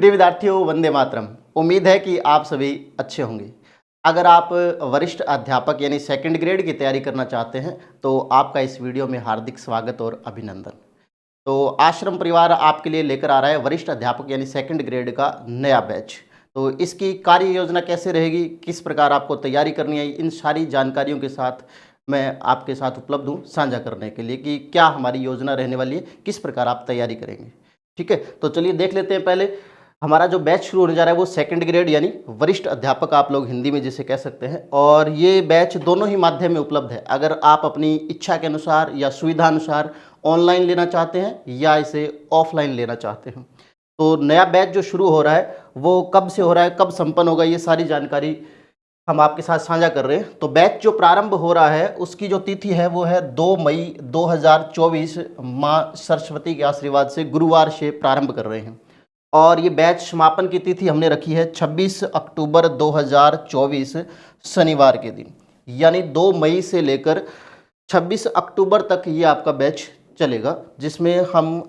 प्रिय विद्यार्थियों, वंदे मातरम। उम्मीद है कि आप सभी अच्छे होंगे। अगर आप वरिष्ठ अध्यापक यानी सेकंड ग्रेड की तैयारी करना चाहते हैं तो आपका इस वीडियो में हार्दिक स्वागत और अभिनंदन। तो आश्रम परिवार आपके लिए लेकर आ रहा है वरिष्ठ अध्यापक यानी सेकंड ग्रेड का नया बैच। तो इसकी कार्य योजना कैसे रहेगी, किस प्रकार आपको तैयारी करनी है, इन सारी जानकारियों के साथ मैं आपके साथ उपलब्ध हूँ साझा करने के लिए कि क्या हमारी योजना रहने वाली है, किस प्रकार आप तैयारी करेंगे। ठीक है, तो चलिए देख लेते हैं। पहले हमारा जो बैच शुरू होने जा रहा है वो सेकंड ग्रेड यानी वरिष्ठ अध्यापक आप लोग हिंदी में जिसे कह सकते हैं, और ये बैच दोनों ही माध्यम में उपलब्ध है। अगर आप अपनी इच्छा के अनुसार या सुविधा अनुसार ऑनलाइन लेना चाहते हैं या इसे ऑफलाइन लेना चाहते हैं, तो नया बैच जो शुरू हो रहा है वो कब से हो रहा है, कब संपन्न होगा, ये सारी जानकारी हम आपके साथ साझा कर रहे हैं। तो बैच जो प्रारंभ हो रहा है उसकी जो तिथि है वो है 2 मई 2024, माँ सरस्वती के आशीर्वाद से गुरुवार से प्रारंभ कर रहे हैं। और ये बैच समापन की तिथि हमने रखी है 26 अक्टूबर 2024 शनिवार के दिन, यानी 2 मई से लेकर 26 अक्टूबर तक ये आपका बैच चलेगा, जिसमें हम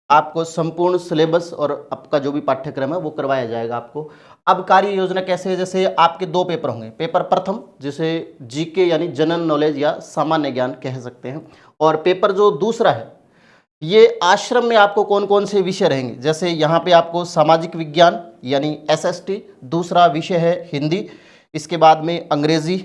आपको संपूर्ण सिलेबस और आपका जो भी पाठ्यक्रम है वो करवाया जाएगा आपको। अब कार्य योजना कैसे है, जैसे आपके 2 पेपर होंगे। पेपर प्रथम जिसे जीके यानी जनरल नॉलेज या सामान्य ज्ञान कह सकते हैं, और पेपर जो दूसरा है ये आश्रम में आपको कौन कौन से विषय रहेंगे। जैसे यहाँ पे आपको सामाजिक विज्ञान यानी एसएसटी, दूसरा विषय है हिंदी, इसके बाद में अंग्रेजी,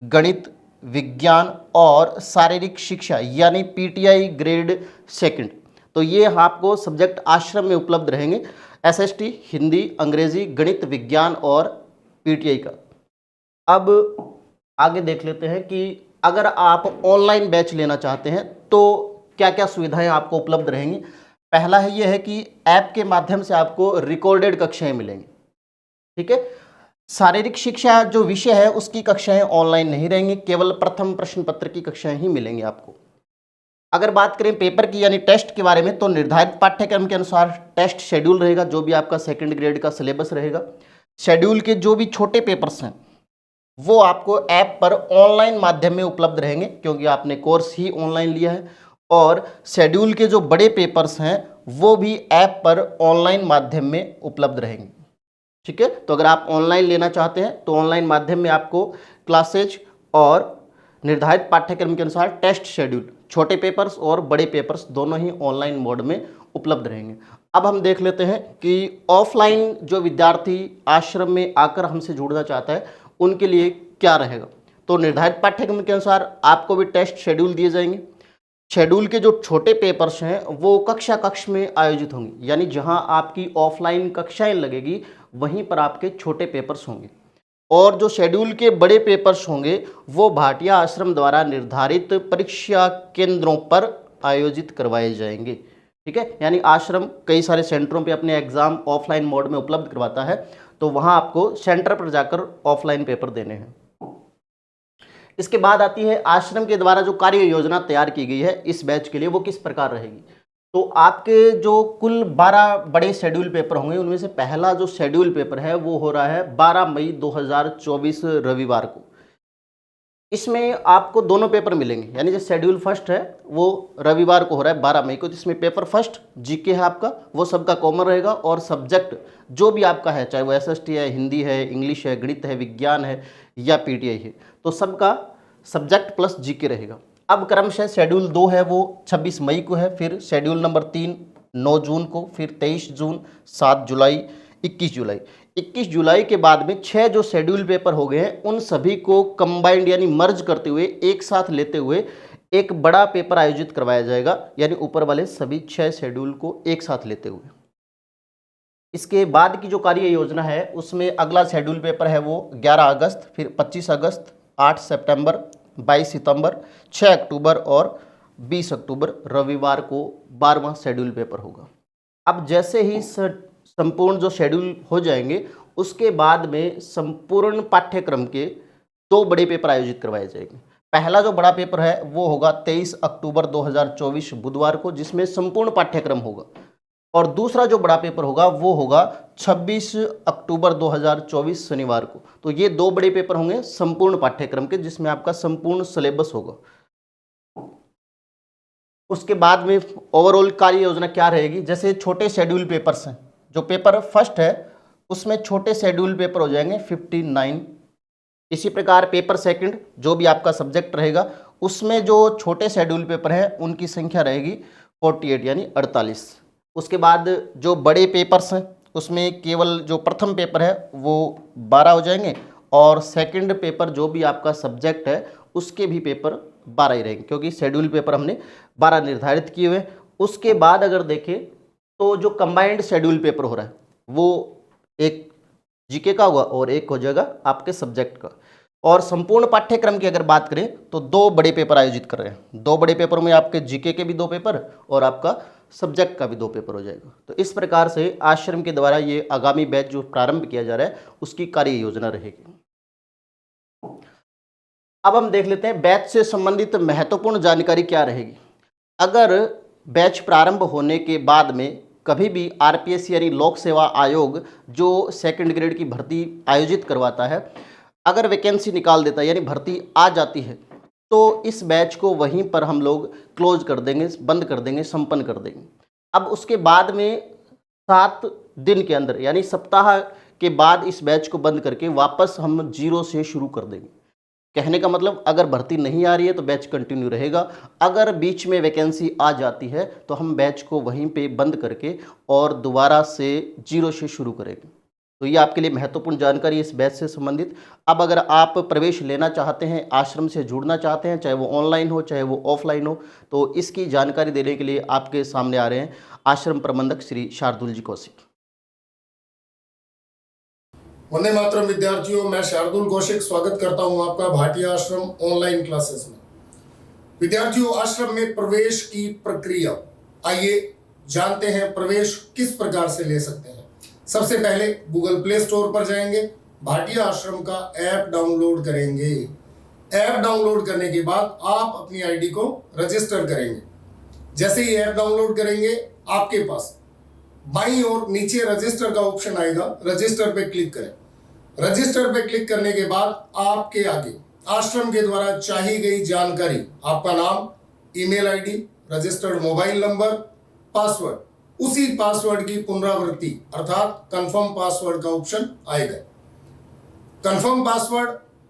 गणित, विज्ञान और शारीरिक शिक्षा यानी पीटीआई ग्रेड सेकंड। तो ये आपको सब्जेक्ट आश्रम में उपलब्ध रहेंगे, एसएसटी, हिंदी, अंग्रेजी, गणित, विज्ञान और पीटीआई का। अब आगे देख लेते हैं कि अगर आप ऑनलाइन बैच लेना चाहते हैं तो क्या क्या सुविधाएं आपको उपलब्ध रहेंगी। पहला है ये है कि ऐप के माध्यम से आपको रिकॉर्डेड कक्षाएं मिलेंगी। ठीक है, शारीरिक शिक्षा जो विषय है उसकी कक्षाएं ऑनलाइन नहीं रहेंगी, केवल प्रथम प्रश्न पत्र की कक्षाएं ही मिलेंगी आपको। अगर बात करें पेपर की यानी टेस्ट के बारे में, तो निर्धारित पाठ्यक्रम के अनुसार टेस्ट शेड्यूल रहेगा, जो भी आपका सेकंड ग्रेड का सिलेबस रहेगा। शेड्यूल के जो भी छोटे पेपर्स हैं वो आपको ऐप पर ऑनलाइन माध्यम में उपलब्ध रहेंगे, क्योंकि आपने कोर्स ही ऑनलाइन लिया है। और शेड्यूल के जो बड़े पेपर्स हैं वो भी ऐप पर ऑनलाइन माध्यम में उपलब्ध रहेंगे। ठीक है, तो अगर आप ऑनलाइन लेना चाहते हैं तो ऑनलाइन माध्यम में आपको क्लासेज और निर्धारित पाठ्यक्रम के अनुसार टेस्ट शेड्यूल, छोटे पेपर्स और बड़े पेपर्स दोनों ही ऑनलाइन मोड में उपलब्ध रहेंगे। अब हम देख लेते हैं कि ऑफलाइन जो विद्यार्थी आश्रम में आकर हमसे जुड़ना चाहता है उनके लिए क्या रहेगा। तो निर्धारित पाठ्यक्रम के अनुसार आपको भी टेस्ट शेड्यूल दिए जाएंगे। शेड्यूल के जो छोटे पेपर्स हैं वो कक्षा कक्ष में आयोजित होंगे, यानी जहां आपकी ऑफलाइन कक्षाएं लगेगी वहीं पर आपके छोटे पेपर्स होंगे। और जो शेड्यूल के बड़े पेपर्स होंगे वो भाटिया आश्रम द्वारा निर्धारित परीक्षा केंद्रों पर आयोजित करवाए जाएंगे। ठीक है, यानी आश्रम कई सारे सेंटरों पे अपने एग्जाम ऑफलाइन मोड में उपलब्ध करवाता है, तो वहां आपको सेंटर पर जाकर ऑफलाइन पेपर देने हैं। इसके बाद आती है आश्रम के द्वारा जो कार्य योजना तैयार की गई है इस बैच के लिए, वो किस प्रकार रहेगी। तो आपके जो कुल 12 बड़े शेड्यूल पेपर होंगे उनमें से पहला जो शेड्यूल पेपर है वो हो रहा है 12 मई 2024 रविवार को। इसमें आपको दोनों पेपर मिलेंगे, यानी जो शेड्यूल फर्स्ट है वो रविवार को हो रहा है 12 मई को, जिसमें पेपर फर्स्ट जीके है आपका, वो सबका कॉमन रहेगा, और सब्जेक्ट जो भी आपका है, चाहे वो एसएसटी है, हिंदी है, इंग्लिश है, गणित है, विज्ञान है या पीटीआई है, तो सबका सब्जेक्ट प्लस जीके रहेगा। अब क्रमशः शेड्यूल 2 है वो 26 मई को है, फिर शेड्यूल नंबर 3 9 जून को, फिर 23 जून, 7 जुलाई, 21 जुलाई। 21 जुलाई के बाद में 6 जो शेड्यूल पेपर हो गए हैं उन सभी को कंबाइंड यानी मर्ज करते हुए एक साथ लेते हुए एक बड़ा पेपर आयोजित करवाया जाएगा, यानी ऊपर वाले सभी 6 शेड्यूल को एक साथ लेते हुए। इसके बाद की जो कार्य योजना है उसमें अगला शेड्यूल पेपर है वो 11 अगस्त, फिर 25 अगस्त, 8 सितंबर, 22 सितंबर, 6 अक्टूबर और 20 अक्टूबर रविवार को 12वां शेड्यूल पेपर होगा। अब जैसे ही संपूर्ण जो शेड्यूल हो जाएंगे उसके बाद में संपूर्ण पाठ्यक्रम के 2 बड़े पेपर आयोजित करवाए जाएंगे। पहला जो बड़ा पेपर है वो होगा 23 अक्टूबर 2024 बुधवार को, जिसमें संपूर्ण पाठ्यक्रम होगा, और दूसरा जो बड़ा पेपर होगा वो होगा 26 अक्टूबर 2024 शनिवार को। तो ये 2 बड़े पेपर होंगे संपूर्ण पाठ्यक्रम के, जिसमें आपका संपूर्ण सिलेबस होगा। उसके बाद में ओवरऑल कार्य योजना क्या रहेगी, जैसे छोटे शेड्यूल पेपर्स हैं जो पेपर फर्स्ट है उसमें छोटे शेड्यूल पेपर हो जाएंगे 59। इसी प्रकार पेपर सेकंड जो भी आपका सब्जेक्ट रहेगा उसमें जो छोटे शेड्यूल पेपर हैं उनकी संख्या रहेगी 48 यानी 48। उसके बाद जो बड़े पेपर्स हैं उसमें केवल जो प्रथम पेपर है वो 12 हो जाएंगे और सेकंड पेपर जो भी आपका सब्जेक्ट है उसके भी पेपर 12 ही रहेंगे, क्योंकि शेड्यूल पेपर हमने 12 निर्धारित किए हुए। उसके बाद अगर देखें तो जो कंबाइंड शेड्यूल पेपर हो रहा है वो एक जीके का होगा और एक हो जाएगा आपके सब्जेक्ट का। और संपूर्ण पाठ्यक्रम की अगर बात करें तो 2 बड़े पेपर आयोजित कर रहे हैं। 2 बड़े पेपरों में आपके जीके के भी 2 पेपर और आपका सब्जेक्ट का भी 2 पेपर हो जाएगा। तो इस प्रकार से आश्रम के द्वारा ये आगामी बैच जो प्रारंभ किया जा रहा है उसकी कार्य योजना रहेगी। अब हम देख लेते हैं बैच से संबंधित महत्वपूर्ण जानकारी क्या रहेगी। अगर बैच प्रारंभ होने के बाद में कभी भी आरपीएससी यानी लोक सेवा आयोग जो सेकंड ग्रेड की भर्ती आयोजित करवाता है, अगर वैकेंसी निकाल देता है यानी भर्ती आ जाती है तो इस बैच को वहीं पर हम लोग क्लोज कर देंगे, बंद कर देंगे, संपन्न कर देंगे। अब उसके बाद में 7 दिन के अंदर यानी सप्ताह के बाद इस बैच को बंद करके वापस हम 0 से शुरू कर देंगे। कहने का मतलब अगर भर्ती नहीं आ रही है तो बैच कंटिन्यू रहेगा, अगर बीच में वैकेंसी आ जाती है तो हम बैच को वहीं पे बंद करके और दोबारा से 0 से शुरू करेंगे। तो ये आपके लिए महत्वपूर्ण जानकारी इस बैच से संबंधित। अब अगर आप प्रवेश लेना चाहते हैं, आश्रम से जुड़ना चाहते हैं, चाहे वो ऑनलाइन हो चाहे वो ऑफलाइन हो, तो इसकी जानकारी देने के लिए आपके सामने आ रहे हैं आश्रम प्रबंधक श्री शार्दुल जी कौशिक। वंदे मातरम विद्यार्थियों, मैं शार्दुल कौशिक स्वागत करता हूं आपका भाटिया आश्रम ऑनलाइन क्लासेस में। विद्यार्थियों, आश्रम में प्रवेश की प्रक्रिया, आइए जानते हैं प्रवेश किस प्रकार से ले सकते हैं। सबसे पहले गूगल प्ले स्टोर पर जाएंगे, भाटिया आश्रम का ऐप डाउनलोड करेंगे। ऐप डाउनलोड करने के बाद आप अपनी आईडी को रजिस्टर करेंगे। जैसे ही ऐप डाउनलोड करेंगे आपके पास बाईं ओर नीचे रजिस्टर का ऑप्शन आएगा, रजिस्टर पे क्लिक करें। रजिस्टर पे क्लिक करने के बाद आपके आगे आश्रम के द्वारा चाही गई जानकारी, आपका नाम, email ID, registered mobile number, password, उसी पासवर्ड की पुनरावृत्ति अर्थात कंफर्म पासवर्ड का ऑप्शन आएगा। कंफर्म पासवर्ड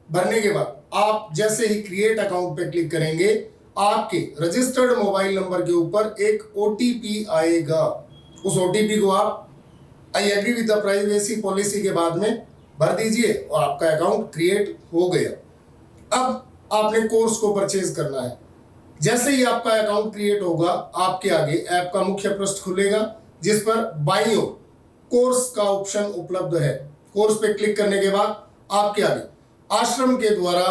भरने के बाद आप जैसे ही क्रिएट अकाउंट पे क्लिक करेंगे आपके रजिस्टर्ड मोबाइल नंबर के ऊपर एक ओटीपी आएगा। उस ओटीपी को आप I agree with the privacy policy के बाद में भर दीजिए और आपका अकाउंट क्रिएट हो गया। अब आपने कोर्स को परचेज करना है। जैसे ही आपका अकाउंट क्रिएट होगा आपके आगे ऐप का मुख्य पृष्ठ खुलेगा जिस पर बाईं ओर कोर्स का ऑप्शन उपलब्ध है। कोर्स पे क्लिक करने के बाद आपके आगे आश्रम के द्वारा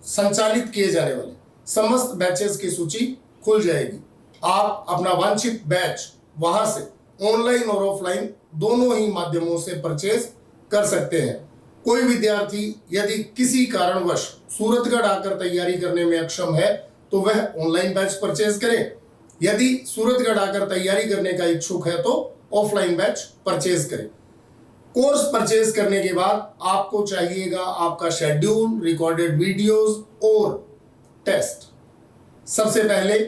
संचालित किए जाने वाले समस्त बैचेस की सूची खुल जाएगी। आप अपना वांछित बैच वहां से ऑनलाइन और ऑफलाइन दोनों ही माध्यमों से परचेज कर सकते हैं। कोई विद्यार्थी यदि किसी कारणवश सूरतगढ़ आकर तैयारी करने में अक्षम है तो वह ऑनलाइन बैच परचेज करे। यदि सूरतगढ़ आकर तैयारी करने का इच्छुक है तो ऑफलाइन बैच परचेज करे। कोर्स परचेज करने के बाद आपको चाहिएगा आपका शेड्यूल, रिकॉर्डेड वीडियोस और टेस्ट। सबसे पहले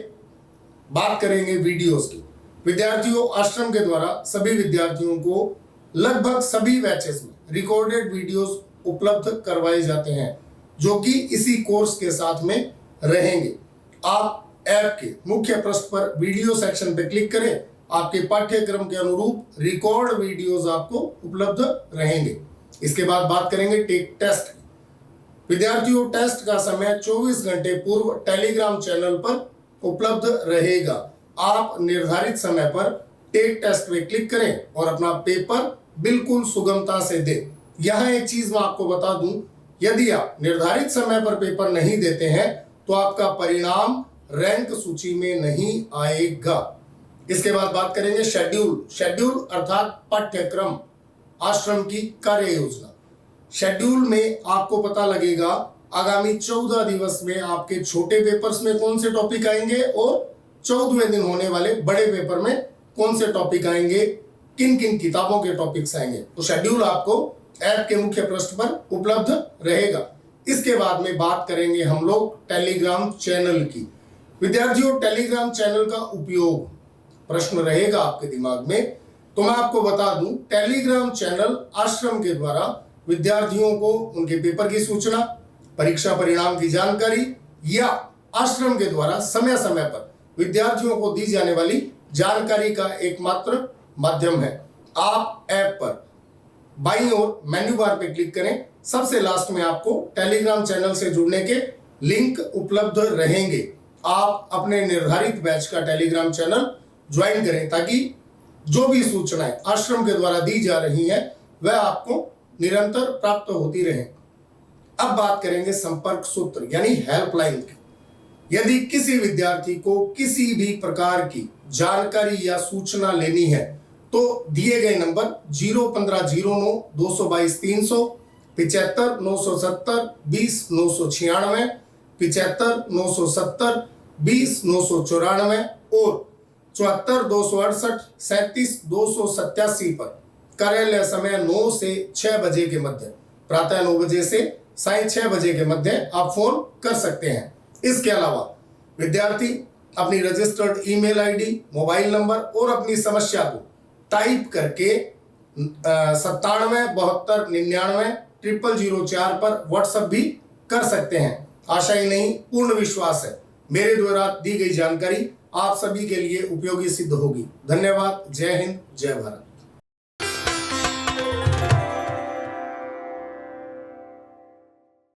बात करेंगे वीडियोस की। विद्यार्थियों, आश्रम के द्वारा सभी विद्यार्थियों को लगभग सभी बैचेस में रिकॉर्डेड वीडियोस उपलब्ध करवाए जाते हैं जो कि इसी कोर्स के साथ में रहेंगे। आप ऐप के मुख्य पृष्ठ पर वीडियो सेक्शन पर क्लिक करें, आपके पाठ्यक्रम के अनुरूप रिकॉर्ड वीडियोस आपको उपलब्ध रहेंगे। इसके बाद बात करेंगे टेस्ट की। विद्यार्थियों, टेस्ट का समय 24 घंटे पूर्व टेलीग्राम चैनल पर उपलब्ध रहेगा। आप निर्धारित समय पर टेक टेस्ट में क्लिक करें और अपना पेपर बिल्कुल सुगमता से दें। यहाँ एक चीज मैं आपको बता दूं, यदि आप निर्धारित समय पर पेपर नहीं देते हैं तो आपका परिणाम रैंक सूची में नहीं आएगा। इसके बाद बात करेंगे शेड्यूल। शेड्यूल अर्थात पाठ्यक्रम, आश्रम की कार्य योजना। शेड्यूल में आपको पता लगेगा आगामी 14 दिवस में आपके छोटे पेपर्स में कौन से टॉपिक आएंगे और 14वें दिन होने वाले बड़े पेपर में कौन से टॉपिक आएंगे, किन किन किताबों के टॉपिक्स आएंगे। तो शेड्यूल आपको ऐप के मुख्य पृष्ठ पर उपलब्ध रहेगा। इसके बाद में बात करेंगे हम लोग टेलीग्राम चैनल की। विद्यार्थियों, टेलीग्राम चैनल का उपयोग, प्रश्न रहेगा आपके दिमाग में, तो मैं आपको बता दूं, टेलीग्राम चैनल आश्रम के द्वारा विद्यार्थियों को उनके पेपर की सूचना, परीक्षा परिणाम की जानकारी या आश्रम के द्वारा समय समय पर विद्यार्थियों को दी जाने वाली जानकारी का एकमात्र माध्यम है। आप ऐप पर बाईं ओर मेन्यू बार पे क्लिक करें, सबसे लास्ट में आपको टेलीग्राम चैनल से जुड़ने के लिंक उपलब्ध रहेंगे। आप अपने निर्धारित बैच का टेलीग्राम चैनल ज्वाइन करें ताकि जो भी सूचनाएं आश्रम के द्वारा दी जा रही हैं वह आपको निरंतर प्राप्त होती रहें। अब बात करेंगे संपर्क सूत्र यानी हेल्पलाइन की। यदि किसी विद्यार्थी को किसी भी प्रकार की जानकारी या सूचना लेनी है तो दिए गए नंबर 01509 222 300, 75 970 20 996, 75 970 20 994 और 74 268 37 287 पर कार्यालय समय 9 से 6 बजे के मध्य, प्रातः 9 बजे से साय 6 बजे के मध्य आप फोन कर सकते हैं। इसके अलावा विद्यार्थी अपनी registered email ID, mobile number और अपनी समस्या को टाइप करके 97 72 99 0004 पर व्हाट्सएप भी कर सकते हैं। आशा ही नहीं पूर्ण विश्वास है मेरे द्वारा दी गई जानकारी आप सभी के लिए उपयोगी सिद्ध होगी। धन्यवाद। जय हिंद, जय भारत।